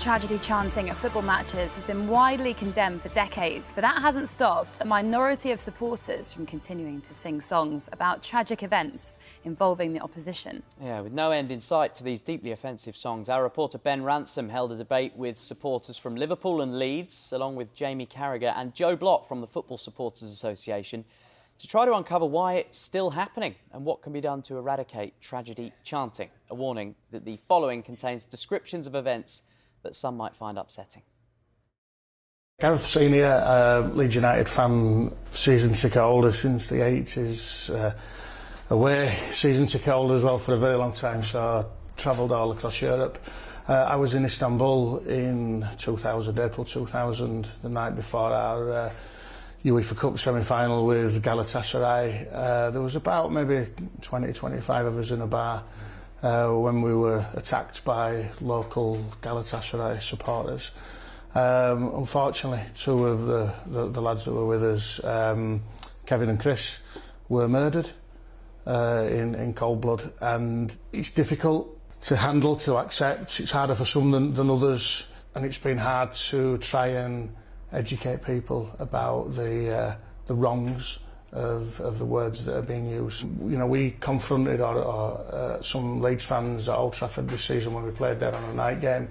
tragedy chanting at football matches has been widely condemned for decades, but that hasn't stopped a minority of supporters from continuing to sing songs about tragic events involving the opposition. Yeah, with no end in sight to these deeply offensive songs, our reporter Ben Ransom held a debate with supporters from Liverpool and Leeds, along with Jamie Carragher and Blott from the Football Supporters Association, to try to uncover why it's still happening and what can be done to eradicate tragedy chanting. A warning that the following contains descriptions of events that some might find upsetting. Gareth Senior, Leeds United fan, season ticket holder since the 80s, away season ticket holder as well for a very long time, so I travelled all across Europe. I was in Istanbul in 2000, April 2000, the night before our UEFA Cup semi-final with Galatasaray. There was about maybe 20-25 of us in a bar when we were attacked by local Galatasaray supporters. Unfortunately, two of the lads that were with us, Kevin and Chris, were murdered in cold blood, and it's difficult to handle, to accept. It's harder for some than others, and it's been hard to try and educate people about the wrongs of the words that are being used. You know, we confronted some Leeds fans at Old Trafford this season when we played there on a night game,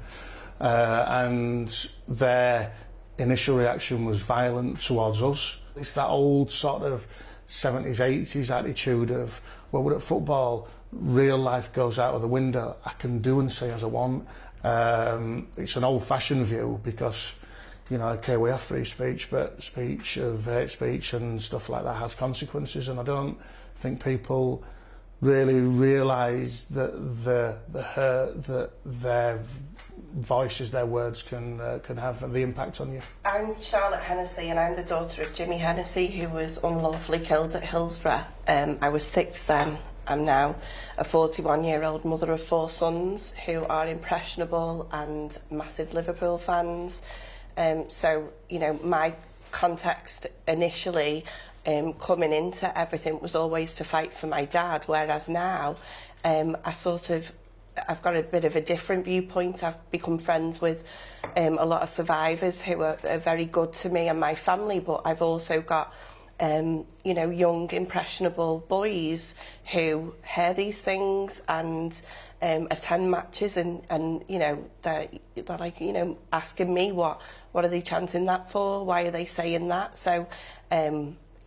and their initial reaction was violent towards us. It's that old sort of 70s, 80s attitude of, well, we're at football, real life goes out of the window, I can do and say as I want. It's an old-fashioned view because, you know, okay, we have free speech, but speech of hate speech and stuff like that has consequences, and I don't think people really realise that the hurt that their voices, their words can have, the impact on you. I'm Charlotte Hennessey, and I'm the daughter of Jimmy Hennessey, who was unlawfully killed at Hillsborough. I was 6 then. I'm now a 41-year-old mother of 4 sons who are impressionable and massive Liverpool fans. So, you know, my context initially coming into everything was always to fight for my dad, whereas now I've got a bit of a different viewpoint. I've become friends with a lot of survivors who are very good to me and my family, but I've also got you know, young, impressionable boys who hear these things and attend matches, and you know, they're like, you know, asking me what are they chanting that for? Why are they saying that? So,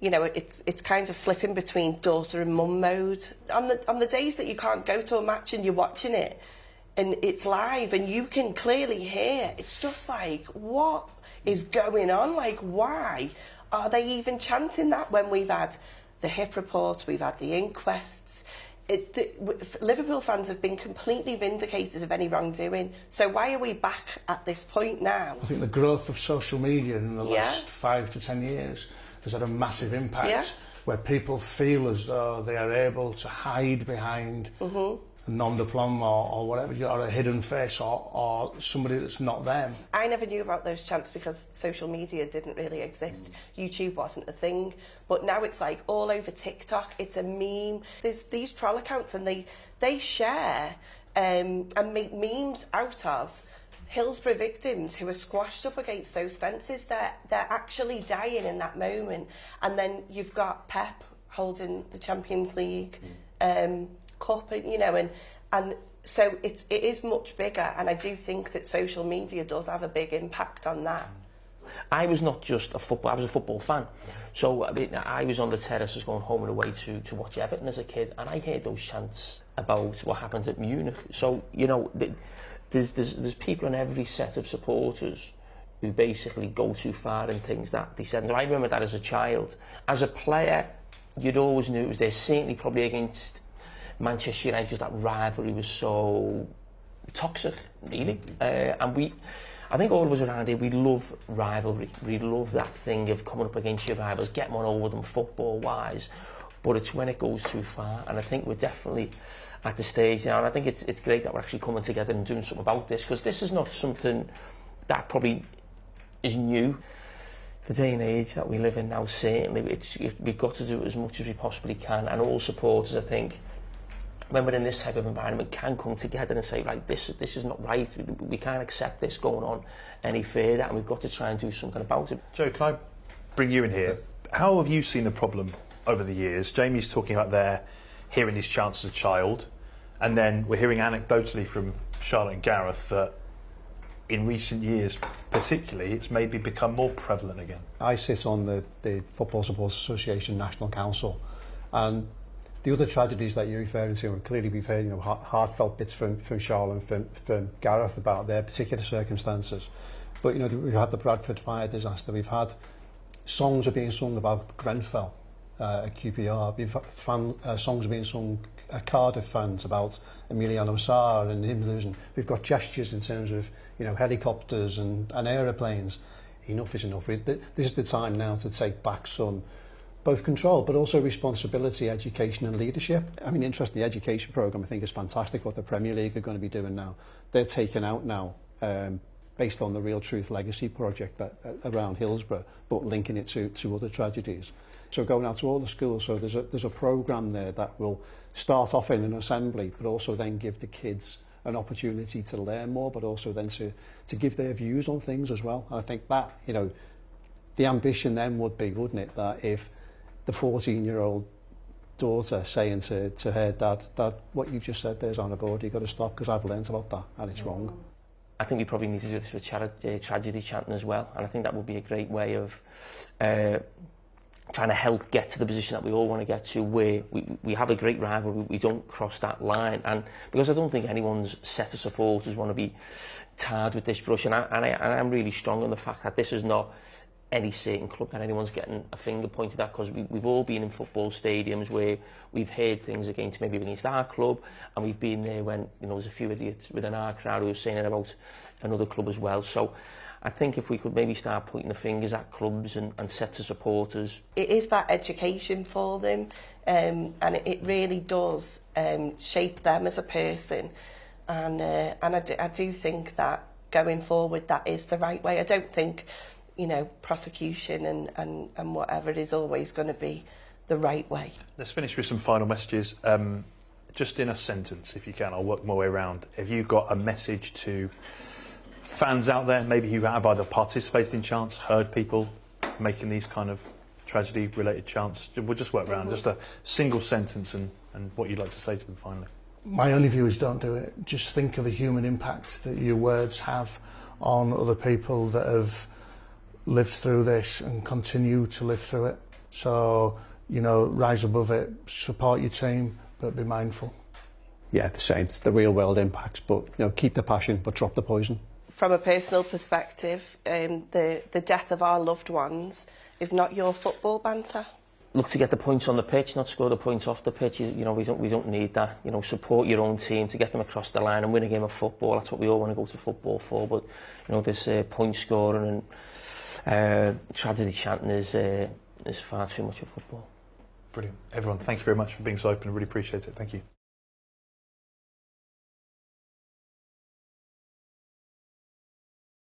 you know, it's kind of flipping between daughter and mum mode. On the days that you can't go to a match and you're watching it, and it's live and you can clearly hear, it's just like, what is going on? Like, why are they even chanting that when we've had the HIP report, we've had the inquests? Liverpool fans have been completely vindicated of any wrongdoing. So why are we back at this point now? I think the growth of social media in the last 5 to 10 years has had a massive impact, where people feel as though they are able to hide behind a nom de plume or whatever, or a hidden face or somebody that's not them. I never knew about those chants because social media didn't really exist. YouTube wasn't a thing, but now it's like all over TikTok, it's a meme. There's these troll accounts and they share and make memes out of Hillsborough victims who are squashed up against those fences. They're actually dying in that moment. And then you've got Pep holding the Champions League cup, you know, and so it is much bigger, and I do think that social media does have a big impact on that. I was not just a football, I was a football fan. So I mean, I was on the terraces going home and away to watch Everton as a kid, and I heard those chants about what happened at Munich. So, you know, there's people in every set of supporters who basically go too far in things that they said. And I remember that as a child. As a player, you'd always knew it was there, certainly probably against Manchester United, because that rivalry was so toxic, really. And I think all of us around here, we love rivalry. We love that thing of coming up against your rivals, getting one over them football-wise. But it's when it goes too far, and I think we're definitely at the stage now, and I think it's great that we're actually coming together and doing something about this, because this is not something that probably is new. The day and age that we live in now, certainly, we've got to do as much as we possibly can, and all supporters, I think, when we're in this type of environment, can come together and say, right, this is not right, we can't accept this going on any further, and we've got to try and do something about it. Joe, can I bring you in here? How have you seen the problem over the years? Jamie's talking about hearing these chants as a child, and then we're hearing anecdotally from Charlotte and Gareth that in recent years particularly it's maybe become more prevalent again. I sit on the Football Supporters Association National Council, and the other tragedies that you're referring to, and clearly we've heard, you know, heartfelt bits from Charlotte and from Gareth about their particular circumstances. But, you know, we've had the Bradford fire disaster, we've had songs are being sung about Grenfell at QPR, we've had songs are being sung at Cardiff fans about Emiliano Sarr and him losing. We've got gestures in terms of, you know, helicopters and aeroplanes. Enough is enough. This is the time now to take back some both control but also responsibility, education and leadership. I mean, interestingly, the education programme I think is fantastic what the Premier League are going to be doing now. They're taken out now based on the Real Truth Legacy project around Hillsborough, but linking it to other tragedies. So going out to all the schools, so there's a programme there that will start off in an assembly, but also then give the kids an opportunity to learn more, but also then to give their views on things as well. And I think that, you know, the ambition then would be, wouldn't it, that if the 14-year-old daughter saying to her dad, "Dad, what you've just said there's on a board, you've got to stop because I've learnt about that and it's wrong." I think we probably need to do this with tragedy chanting as well, and I think that would be a great way of trying to help get to the position that we all want to get to, where we have a great rivalry, we don't cross that line. And because I don't think anyone's set of supporters want to be tarred with this brush, and I'm really strong on the fact that this is not any certain club that anyone's getting a finger pointed at, because we've all been in football stadiums where we've heard things against our club, and we've been there when, you know, there's a few idiots within our crowd who are saying it about another club as well. So I think if we could maybe start pointing the fingers at clubs and sets of supporters. It is that education for them, and it really does shape them as a person, and I do think that going forward that is the right way. I don't think, you know, prosecution and whatever it is always going to be the right way. Let's finish with some final messages. Just in a sentence, if you can, I'll work my way around. Have you got a message to fans out there, maybe who have either participated in chants, heard people making these kind of tragedy-related chants? We'll just work around just a single sentence and what you'd like to say to them finally. My only view is don't do it. Just think of the human impact that your words have on other people that have lived through this and continue to live through it. So, you know, rise above it, support your team, but be mindful. Yeah, the same. It's the real world impacts, but, you know, keep the passion, but drop the poison. From a personal perspective, the death of our loved ones is not your football banter. Look to get the points on the pitch, not score the points off the pitch. You know, we don't need that. You know, support your own team to get them across the line and win a game of football. That's what we all want to go to football for. But, you know, this point scoring and tragedy chanting is far too much of football. Brilliant. Everyone, thank you very much for being so open. I really appreciate it. Thank you.